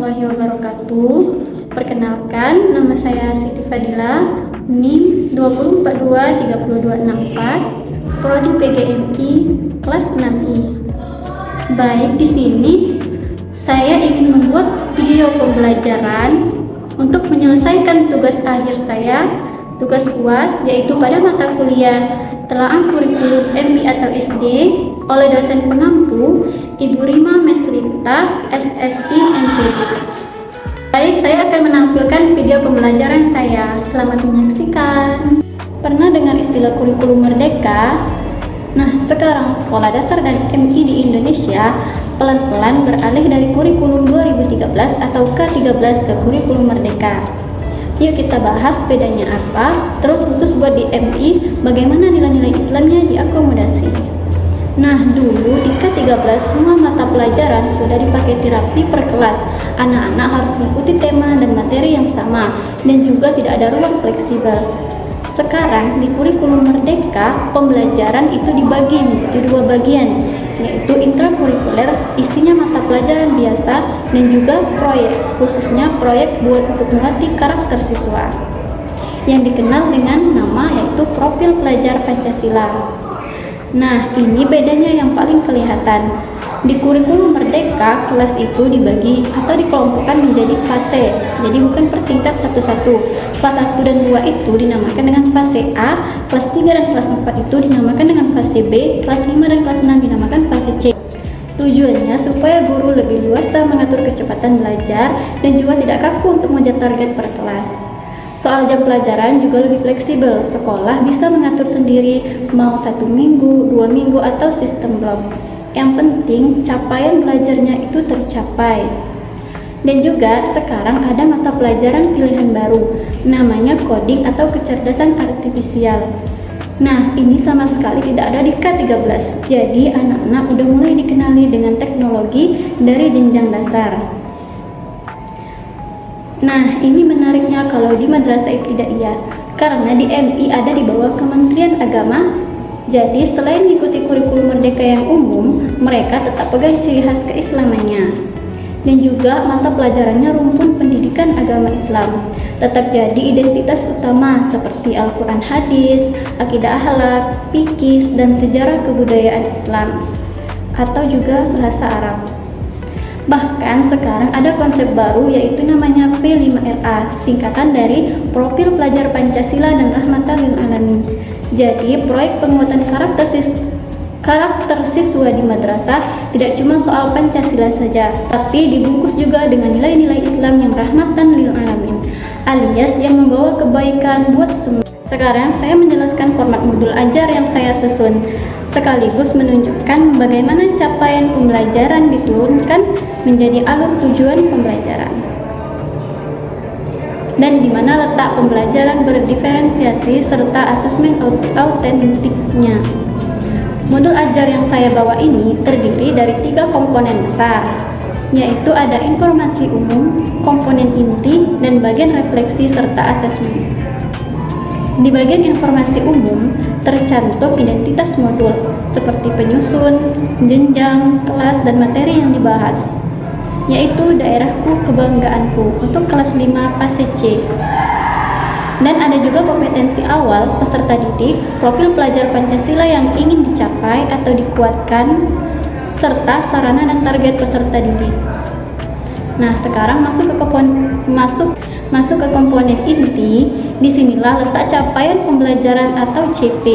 warahmatullahi wabarakatuh. Perkenalkan, nama saya Siti Fadila, NIM 204232264, Prodi PGMI, kelas 6I. Baik, di sini saya ingin membuat video pembelajaran untuk menyelesaikan tugas akhir saya, tugas UAS, yaitu pada mata kuliah Telaah Kurikulum MI atau SD oleh dosen pengampu Ibu Rima Meslinta, SSI MPD. Baik, saya akan menampilkan video pembelajaran saya. Selamat menyaksikan. Pernah dengar istilah kurikulum merdeka? Nah, sekarang sekolah dasar dan MI di Indonesia pelan-pelan beralih dari kurikulum 2013 atau K13 ke kurikulum merdeka. Yuk kita bahas bedanya apa, terus khusus buat di MI, bagaimana nilai-nilai Islamnya diakomodasi. Nah, dulu di K13 semua mata pelajaran sudah dipakai terapi per kelas. Anak-anak harus mengikuti tema dan materi yang sama, dan juga tidak ada ruang fleksibel. Sekarang di kurikulum merdeka, pembelajaran itu dibagi menjadi dua bagian, yaitu intrakurikuler, isinya mata pelajaran biasa, dan juga proyek, khususnya proyek buat untuk melatih karakter siswa, yang dikenal dengan nama yaitu profil pelajar Pancasila. Nah, ini bedanya yang paling kelihatan. Di kurikulum merdeka, kelas itu dibagi atau dikelompokkan menjadi fase, jadi bukan per tingkat satu-satu. Kelas 1 dan 2 itu dinamakan dengan fase A, kelas 3 dan kelas 4 itu dinamakan dengan fase B, kelas 5 dan kelas 6 dinamakan fase C. Tujuannya supaya guru lebih luasa mengatur kecepatan belajar dan juga tidak kaku untuk mengejar target per kelas. Soal jam pelajaran juga lebih fleksibel, sekolah bisa mengatur sendiri mau 1 minggu, 2 minggu, atau sistem blok. Yang penting capaian belajarnya itu tercapai. Dan juga sekarang ada mata pelajaran pilihan baru, namanya coding atau kecerdasan artifisial. Nah, ini sama sekali tidak ada di K13, jadi anak-anak udah mulai dikenali dengan teknologi dari jenjang dasar. Nah, ini menariknya kalau di madrasah itu tidak iya, karena di MI ada di bawah Kementerian Agama. Jadi selain mengikuti kurikulum merdeka yang umum, mereka tetap pegang ciri khas keislamannya. Dan juga mata pelajarannya rumpun pendidikan agama Islam. Tetap jadi identitas utama seperti Al-Quran hadis, akidah akhlak, fikih, dan sejarah kebudayaan Islam. Atau juga bahasa Arab. Bahkan sekarang ada konsep baru yaitu namanya P5RA, singkatan dari Profil Pelajar Pancasila dan Rahmatan lil Alamin. Jadi proyek penguatan karakter siswa di madrasah tidak cuma soal Pancasila saja, tapi dibungkus juga dengan nilai-nilai Islam yang rahmatan lil alamin, alias yang membawa kebaikan buat semua. Sekarang saya menjelaskan format modul ajar yang saya susun, sekaligus menunjukkan bagaimana capaian pembelajaran diturunkan menjadi alur tujuan pembelajaran, dan di mana letak pembelajaran berdiferensiasi serta asesmen autentiknya. Modul ajar yang saya bawa ini terdiri dari 3 komponen besar, yaitu ada informasi umum, komponen inti, dan bagian refleksi serta asesmen. Di bagian informasi umum tercantum identitas modul seperti penyusun, jenjang, kelas, dan materi yang dibahas, yaitu daerahku kebanggaanku untuk kelas 5 fase C. Dan ada juga kompetensi awal peserta didik, profil pelajar Pancasila yang ingin dicapai atau dikuatkan, serta sarana dan target peserta didik. Nah, sekarang masuk ke komponen inti. Disinilah letak capaian pembelajaran atau CP.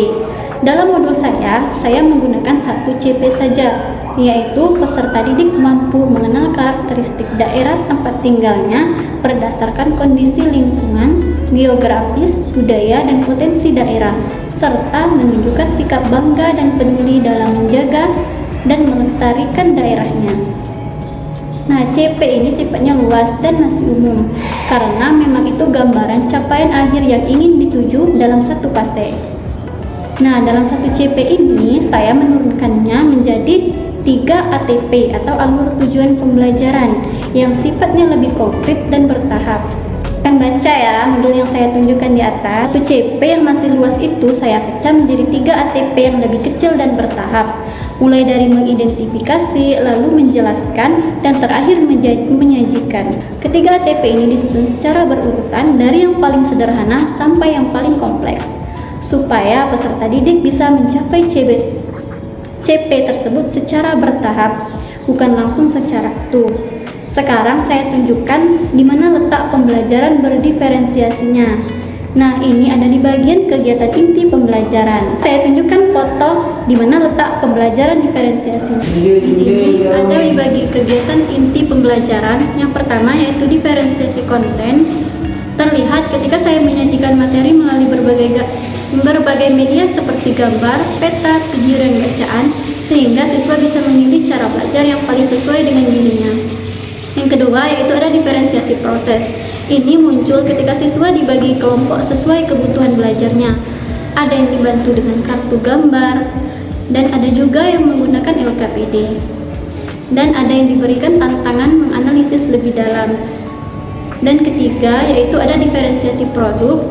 Dalam modul saya menggunakan 1 CP saja, yaitu peserta didik mampu mengenal karakteristik daerah tempat tinggalnya berdasarkan kondisi lingkungan, geografis, budaya, dan potensi daerah, serta menunjukkan sikap bangga dan peduli dalam menjaga dan melestarikan daerahnya. Nah, CP ini sifatnya luas dan masih umum, karena memang itu gambaran capaian akhir yang ingin dituju dalam satu fase. Nah, dalam satu CP ini saya menurunkannya menjadi 3 ATP atau alur tujuan pembelajaran yang sifatnya lebih konkret dan bertahap. Akan baca ya modul yang saya tunjukkan di atas. 1 CP yang masih luas itu saya pecah menjadi 3 ATP yang lebih kecil dan bertahap. mulai dari mengidentifikasi, lalu menjelaskan, dan terakhir menyajikan. Ketiga ATP ini disusun secara berurutan dari yang paling sederhana sampai yang paling kompleks, supaya peserta didik bisa mencapai CP tersebut secara bertahap, bukan langsung secara utuh. Sekarang saya tunjukkan di mana letak pembelajaran berdiferensiasinya. Nah, ini ada di bagian kegiatan inti pembelajaran. Saya tunjukkan foto di mana letak pembelajaran diferensiasinya. Di sini ada di bagian kegiatan inti pembelajaran. Yang pertama yaitu diferensiasi konten. Terlihat ketika saya menyajikan materi melalui berbagai media seperti gambar, peta, video, dan bacaan, sehingga siswa bisa memilih cara belajar yang paling sesuai dengan dirinya. Yang kedua yaitu ada diferensiasi proses. Ini muncul ketika siswa dibagi kelompok sesuai kebutuhan belajarnya. Ada yang dibantu dengan kartu gambar, dan ada juga yang menggunakan LKPD. Dan ada yang diberikan tantangan menganalisis lebih dalam. Dan ketiga yaitu ada diferensiasi produk.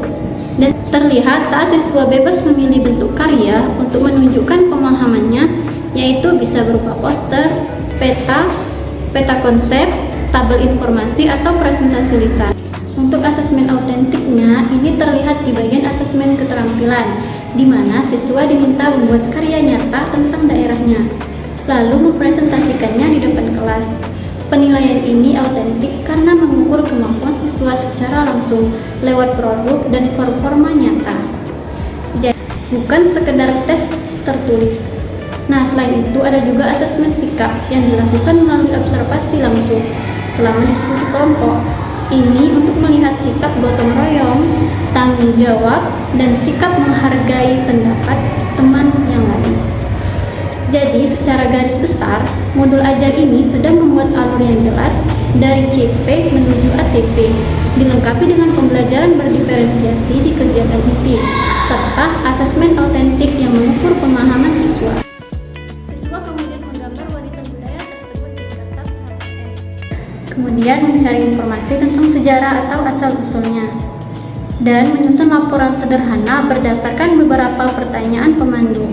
Dan terlihat saat siswa bebas memilih bentuk karya untuk menunjukkan pemahamannya, yaitu bisa berupa poster, peta konsep, tabel informasi, atau presentasi lisan. Untuk asesmen autentiknya, ini terlihat di bagian asesmen keterampilan, di mana siswa diminta membuat karya nyata tentang daerahnya, lalu mempresentasikannya di depan kelas. Penilaian ini autentik karena mengukur kemampuan siswa secara langsung lewat produk dan performa nyata. Jadi, bukan sekedar tes tertulis. Nah, selain itu ada juga asesmen sikap yang dilakukan melalui observasi langsung selama diskusi kelompok. Ini untuk melihat sikap gotong royong, tanggung jawab, dan sikap menghargai pendapat teman yang lain. Jadi, secara garis besar, modul ajar ini sudah membuat alur yang jelas dari CP menuju ATP, dilengkapi dengan pembelajaran berdiferensiasi di kegiatan inti, serta asesmen autentik yang mengukur pemahaman siswa. Siswa kemudian menggambar warisan budaya tersebut di kertas HPS. Kemudian mencari informasi tentang sejarah atau asal-usulnya, dan menyusun laporan sederhana berdasarkan beberapa pertanyaan pemandu.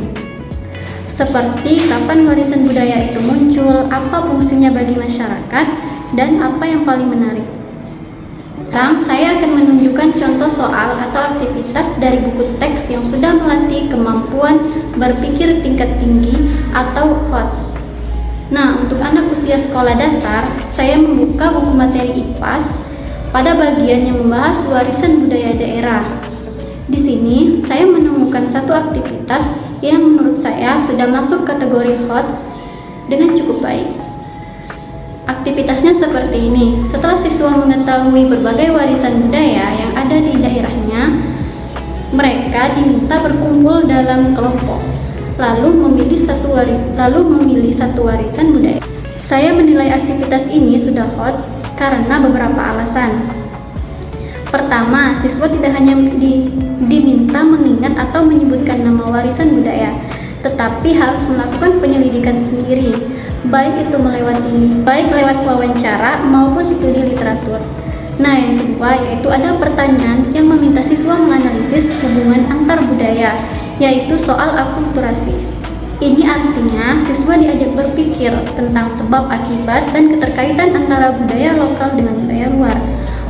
Seperti kapan warisan budaya itu muncul, apa fungsinya bagi masyarakat, dan apa yang paling menarik. Sekarang saya akan menunjukkan contoh soal atau aktivitas dari buku teks yang sudah melatih kemampuan berpikir tingkat tinggi atau HOTS. Nah, untuk anak usia sekolah dasar, saya membuka buku materi IPAS pada bagian yang membahas warisan budaya daerah. Di sini, saya menemukan satu aktivitas yang menurut saya sudah masuk kategori HOTS dengan cukup baik. Aktivitasnya seperti ini. Setelah siswa mengetahui berbagai warisan budaya yang ada di daerahnya, mereka diminta berkumpul dalam kelompok, lalu memilih satu warisan budaya. Saya menilai aktivitas ini sudah HOTS karena beberapa alasan. Pertama, siswa tidak hanya diminta mengingat atau menyebutkan nama warisan budaya, tetapi harus melakukan penyelidikan sendiri, baik lewat wawancara maupun studi literatur. Nah, yang kedua yaitu ada pertanyaan yang meminta siswa menganalisis hubungan antar budaya, yaitu soal akulturasi. Ini artinya siswa diajak berpikir tentang sebab akibat dan keterkaitan antara budaya lokal dengan budaya luar,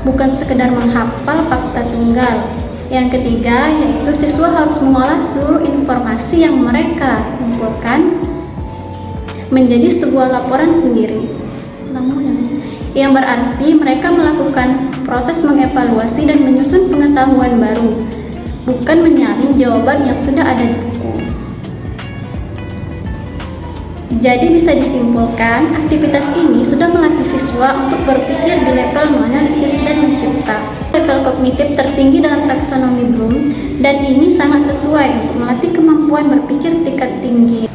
bukan sekedar menghafal fakta tunggal. Yang ketiga yaitu siswa harus mengolah seluruh informasi yang mereka kumpulkan menjadi sebuah laporan sendiri. Yang berarti mereka melakukan proses mengevaluasi dan menyusun pengetahuan baru, bukan menyalin jawaban yang sudah ada di buku. Jadi bisa disimpulkan, aktivitas ini sudah melatih siswa untuk berpikir di level menganalisis dan mencipta. Level kognitif tertinggi dalam taksonomi Bloom, dan ini sangat sesuai untuk melatih kemampuan berpikir tingkat tinggi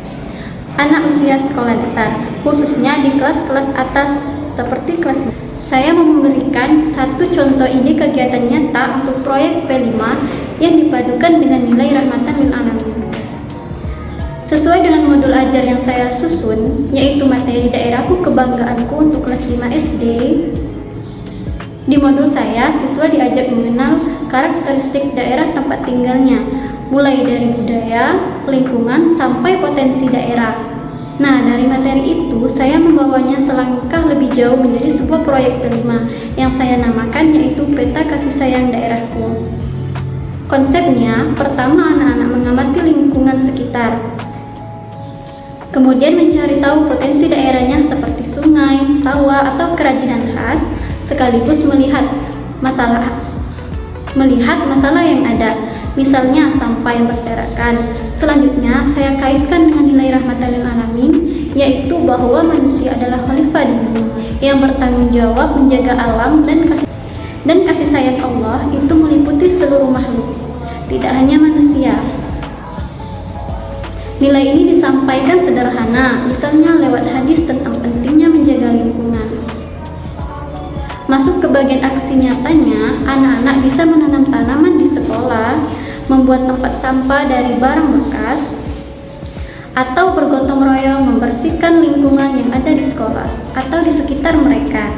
anak usia sekolah dasar, khususnya di kelas-kelas atas seperti kelas 5. Saya mau memberikan satu contoh ide kegiatan nyata untuk proyek P5 yang dipadukan dengan nilai rahmatan lil alamin. Sesuai dengan modul ajar yang saya susun, yaitu materi daerahku kebanggaanku untuk kelas 5 SD. Di modul saya, siswa diajak mengenal karakteristik daerah tempat tinggalnya, mulai dari budaya, lingkungan, sampai potensi daerah. Nah, dari materi itu, saya membawanya selangkah lebih jauh menjadi sebuah proyek kelima yang saya namakan yaitu Peta Kasih Sayang Daerahku. Konsepnya, pertama anak-anak mengamati lingkungan sekitar, kemudian mencari tahu potensi daerahnya seperti sungai, sawah, atau kerajinan khas, sekaligus melihat masalah yang ada, misalnya sampah yang berserakan. Selanjutnya, saya kaitkan dengan nilai rahmatan lil alamin, yaitu bahwa manusia adalah khalifah di bumi yang bertanggung jawab menjaga alam dan kasih sayang Allah itu meliputi seluruh makhluk, tidak hanya manusia. Nilai ini disampaikan sederhana, misalnya lewat hadis tentang pentingnya menjaga lingkungan. Masuk ke bagian aksi nyatanya, anak-anak bisa menanam tanaman di sekolah, membuat tempat sampah dari barang bekas, atau bergotong royong membersihkan lingkungan yang ada di sekolah atau di sekitar mereka.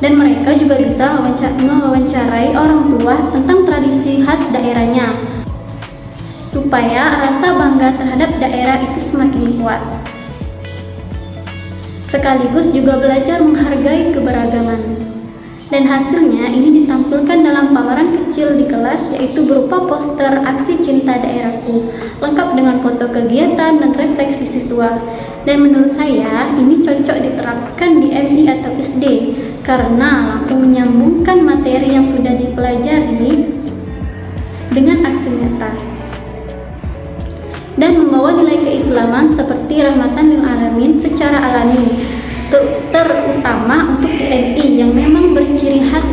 Dan mereka juga bisa mewawancarai orang tua tentang tradisi khas daerahnya, supaya rasa bangga terhadap daerah itu semakin kuat. Sekaligus juga belajar menghargai keberagaman. Dan hasilnya ini ditampilkan dalam pameran kecil di kelas, yaitu berupa poster aksi cinta daerahku, lengkap dengan foto kegiatan dan refleksi siswa. Dan menurut saya ini cocok diterapkan di MI atau SD karena langsung menyambungkan materi yang sudah dipelajari dengan aksi nyata dan membawa nilai keislaman seperti rahmatan lil alamin secara alami, terutama untuk di MI yang memang berciri khas